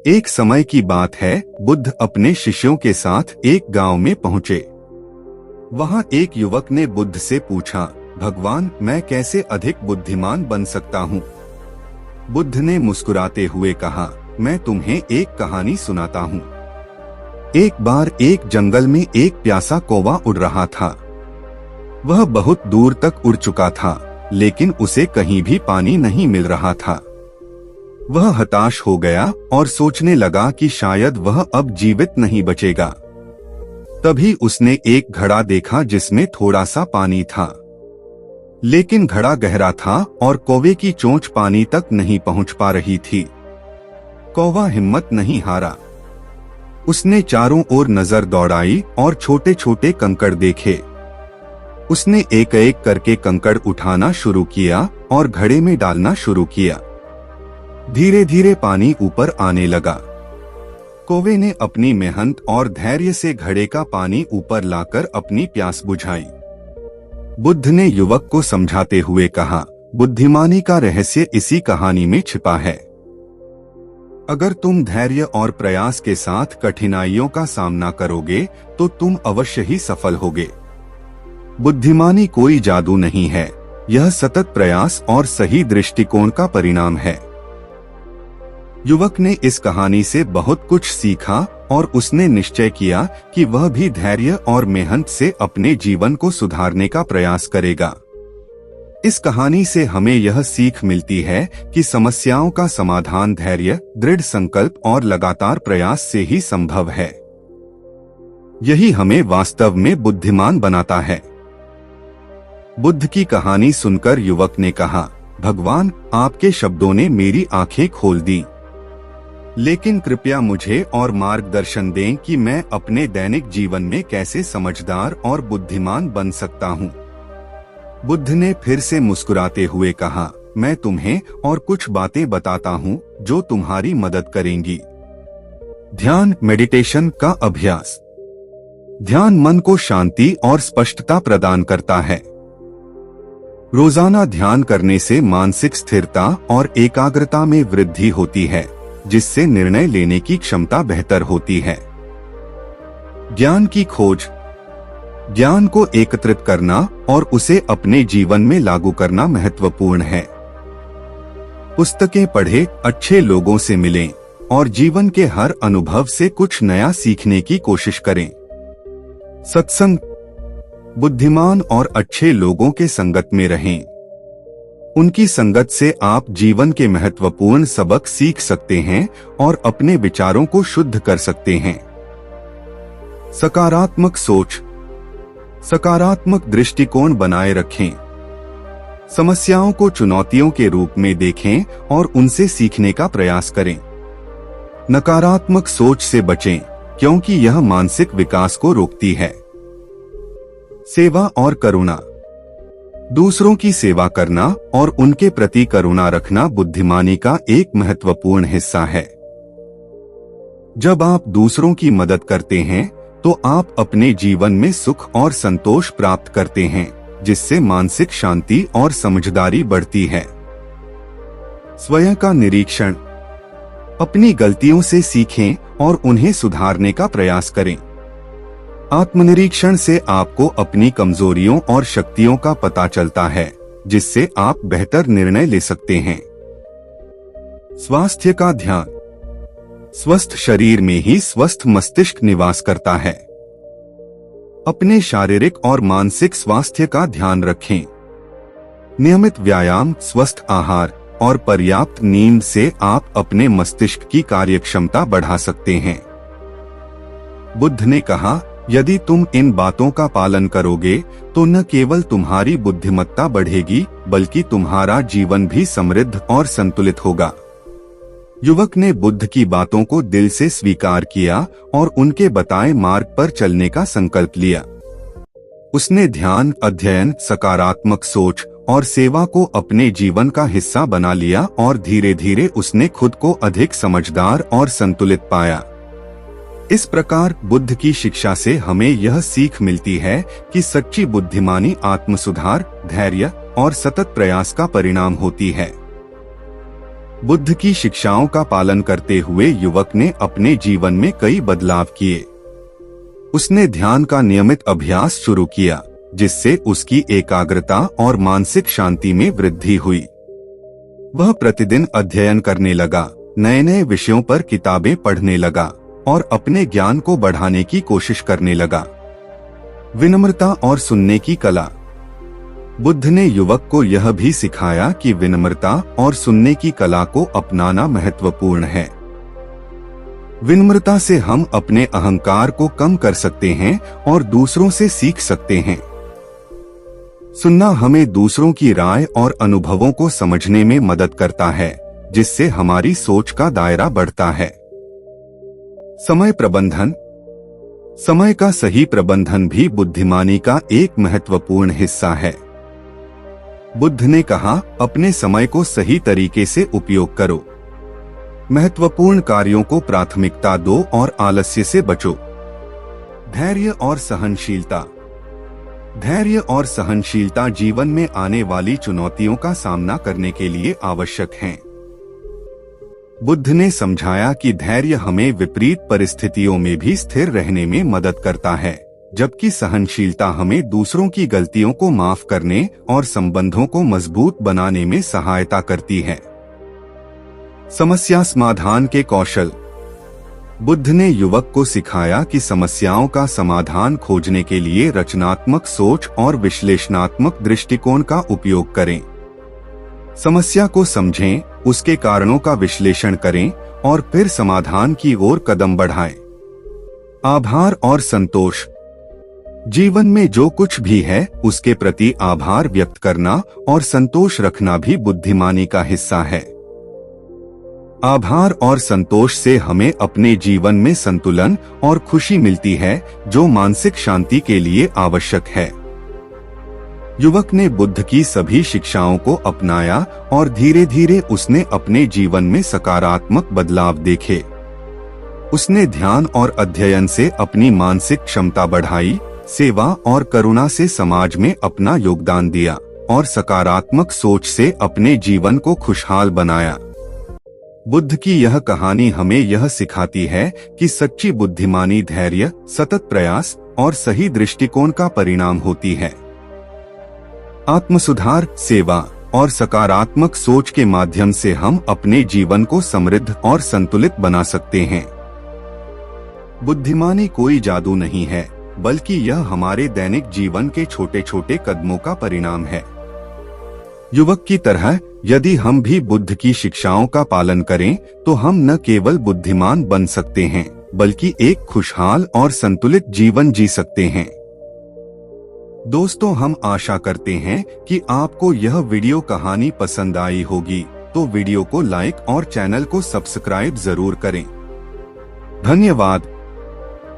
एक समय की बात है, बुद्ध अपने शिष्यों के साथ एक गांव में पहुंचे। वहां एक युवक ने बुद्ध से पूछा, भगवान, मैं कैसे अधिक बुद्धिमान बन सकता हूं? बुद्ध ने मुस्कुराते हुए कहा, मैं तुम्हें एक कहानी सुनाता हूं। एक बार एक जंगल में एक प्यासा कौवा उड़ रहा था। वह बहुत दूर तक उड़ चुका था, लेकिन उसे कहीं भी पानी नहीं मिल रहा था। वह हताश हो गया और सोचने लगा कि शायद वह अब जीवित नहीं बचेगा। तभी उसने एक घड़ा देखा जिसमें थोड़ा सा पानी था, लेकिन घड़ा गहरा था और कौवे की चोंच पानी तक नहीं पहुंच पा रही थी। कौवा हिम्मत नहीं हारा। उसने चारों ओर नजर दौड़ाई और छोटे छोटे कंकड़ देखे। उसने एक एक करके कंकड़ उठाना शुरू किया और घड़े में डालना शुरू किया। धीरे धीरे पानी ऊपर आने लगा। कौवे ने अपनी मेहनत और धैर्य से घड़े का पानी ऊपर लाकर अपनी प्यास बुझाई। बुद्ध ने युवक को समझाते हुए कहा, बुद्धिमानी का रहस्य इसी कहानी में छिपा है। अगर तुम धैर्य और प्रयास के साथ कठिनाइयों का सामना करोगे तो तुम अवश्य ही सफल होगे। बुद्धिमानी कोई जादू नहीं है, यह सतत प्रयास और सही दृष्टिकोण का परिणाम है। युवक ने इस कहानी से बहुत कुछ सीखा और उसने निश्चय किया कि वह भी धैर्य और मेहनत से अपने जीवन को सुधारने का प्रयास करेगा। इस कहानी से हमें यह सीख मिलती है कि समस्याओं का समाधान धैर्य, दृढ़ संकल्प और लगातार प्रयास से ही संभव है। यही हमें वास्तव में बुद्धिमान बनाता है। बुद्ध की कहानी सुनकर युवक ने कहा, भगवान, आपके शब्दों ने मेरी आंखें खोल दी, लेकिन कृपया मुझे और मार्गदर्शन दें कि मैं अपने दैनिक जीवन में कैसे समझदार और बुद्धिमान बन सकता हूँ। बुद्ध ने फिर से मुस्कुराते हुए कहा, मैं तुम्हें और कुछ बातें बताता हूँ जो तुम्हारी मदद करेंगी। ध्यान, मेडिटेशन का अभ्यास। ध्यान मन को शांति और स्पष्टता प्रदान करता है। रोजाना ध्यान करने से मानसिक स्थिरता और एकाग्रता में वृद्धि होती है, जिससे निर्णय लेने की क्षमता बेहतर होती है। ज्ञान की खोज। ज्ञान को एकत्रित करना और उसे अपने जीवन में लागू करना महत्वपूर्ण है। पुस्तकें पढ़ें, अच्छे लोगों से मिलें और जीवन के हर अनुभव से कुछ नया सीखने की कोशिश करें। सत्संग। बुद्धिमान और अच्छे लोगों के संगत में रहें। उनकी संगत से आप जीवन के महत्वपूर्ण सबक सीख सकते हैं और अपने विचारों को शुद्ध कर सकते हैं। सकारात्मक सोच। सकारात्मक दृष्टिकोण बनाए रखें। समस्याओं को चुनौतियों के रूप में देखें और उनसे सीखने का प्रयास करें। नकारात्मक सोच से बचें, क्योंकि यह मानसिक विकास को रोकती है। सेवा और करुणा। दूसरों की सेवा करना और उनके प्रति करुणा रखना बुद्धिमानी का एक महत्वपूर्ण हिस्सा है। जब आप दूसरों की मदद करते हैं तो आप अपने जीवन में सुख और संतोष प्राप्त करते हैं, जिससे मानसिक शांति और समझदारी बढ़ती है। स्वयं का निरीक्षण। अपनी गलतियों से सीखें और उन्हें सुधारने का प्रयास करें। आत्मनिरीक्षण से आपको अपनी कमजोरियों और शक्तियों का पता चलता है, जिससे आप बेहतर निर्णय ले सकते हैं। स्वास्थ्य का ध्यान। स्वस्थ शरीर में ही स्वस्थ मस्तिष्क निवास करता है। अपने शारीरिक और मानसिक स्वास्थ्य का ध्यान रखें। नियमित व्यायाम, स्वस्थ आहार और पर्याप्त नींद से आप अपने मस्तिष्क की कार्यक्षमता बढ़ा सकते हैं। बुद्ध ने कहा, यदि तुम इन बातों का पालन करोगे तो न केवल तुम्हारी बुद्धिमत्ता बढ़ेगी, बल्कि तुम्हारा जीवन भी समृद्ध और संतुलित होगा। युवक ने बुद्ध की बातों को दिल से स्वीकार किया और उनके बताए मार्ग पर चलने का संकल्प लिया। उसने ध्यान, अध्ययन, सकारात्मक सोच और सेवा को अपने जीवन का हिस्सा बना लिया और धीरे धीरे उसने खुद को अधिक समझदार और संतुलित पाया। इस प्रकार बुद्ध की शिक्षा से हमें यह सीख मिलती है कि सच्ची बुद्धिमानी आत्मसुधार, धैर्य और सतत प्रयास का परिणाम होती है। बुद्ध की शिक्षाओं का पालन करते हुए युवक ने अपने जीवन में कई बदलाव किए। उसने ध्यान का नियमित अभ्यास शुरू किया, जिससे उसकी एकाग्रता और मानसिक शांति में वृद्धि हुई। वह प्रतिदिन अध्ययन करने लगा, नए नए विषयों पर किताबें पढ़ने लगा और अपने ज्ञान को बढ़ाने की कोशिश करने लगा। विनम्रता और सुनने की कला। बुद्ध ने युवक को यह भी सिखाया कि विनम्रता और सुनने की कला को अपनाना महत्वपूर्ण है। विनम्रता से हम अपने अहंकार को कम कर सकते हैं और दूसरों से सीख सकते हैं। सुनना हमें दूसरों की राय और अनुभवों को समझने में मदद करता है, जिससे हमारी सोच का दायरा बढ़ता है। समय प्रबंधन। समय का सही प्रबंधन भी बुद्धिमानी का एक महत्वपूर्ण हिस्सा है। बुद्ध ने कहा, अपने समय को सही तरीके से उपयोग करो। महत्वपूर्ण कार्यों को प्राथमिकता दो और आलस्य से बचो। धैर्य और सहनशीलता। धैर्य और सहनशीलता जीवन में आने वाली चुनौतियों का सामना करने के लिए आवश्यक हैं। बुद्ध ने समझाया कि धैर्य हमें विपरीत परिस्थितियों में भी स्थिर रहने में मदद करता है, जबकि सहनशीलता हमें दूसरों की गलतियों को माफ करने और संबंधों को मजबूत बनाने में सहायता करती है। समस्या समाधान के कौशल। बुद्ध ने युवक को सिखाया कि समस्याओं का समाधान खोजने के लिए रचनात्मक सोच और विश्लेषणात्मक दृष्टिकोण का उपयोग करें। समस्या को समझें, उसके कारणों का विश्लेषण करें और फिर समाधान की ओर कदम बढ़ाएं। आभार और संतोष। जीवन में जो कुछ भी है उसके प्रति आभार व्यक्त करना और संतोष रखना भी बुद्धिमानी का हिस्सा है। आभार और संतोष से हमें अपने जीवन में संतुलन और खुशी मिलती है, जो मानसिक शांति के लिए आवश्यक है। युवक ने बुद्ध की सभी शिक्षाओं को अपनाया और धीरे धीरे उसने अपने जीवन में सकारात्मक बदलाव देखे। उसने ध्यान और अध्ययन से अपनी मानसिक क्षमता बढ़ाई, सेवा और करुणा से समाज में अपना योगदान दिया और सकारात्मक सोच से अपने जीवन को खुशहाल बनाया। बुद्ध की यह कहानी हमें यह सिखाती है कि सच्ची बुद्धिमानी धैर्य, सतत प्रयास और सही दृष्टिकोण का परिणाम होती है। आत्मसुधार, सेवा और सकारात्मक सोच के माध्यम से हम अपने जीवन को समृद्ध और संतुलित बना सकते हैं। बुद्धिमानी कोई जादू नहीं है, बल्कि यह हमारे दैनिक जीवन के छोटे छोटे कदमों का परिणाम है। युवक की तरह यदि हम भी बुद्ध की शिक्षाओं का पालन करें तो हम न केवल बुद्धिमान बन सकते हैं, बल्कि एक खुशहाल और संतुलित जीवन जी सकते हैं। दोस्तों, हम आशा करते हैं कि आपको यह वीडियो कहानी पसंद आई होगी, तो वीडियो को लाइक और चैनल को सब्सक्राइब जरूर करें। धन्यवाद।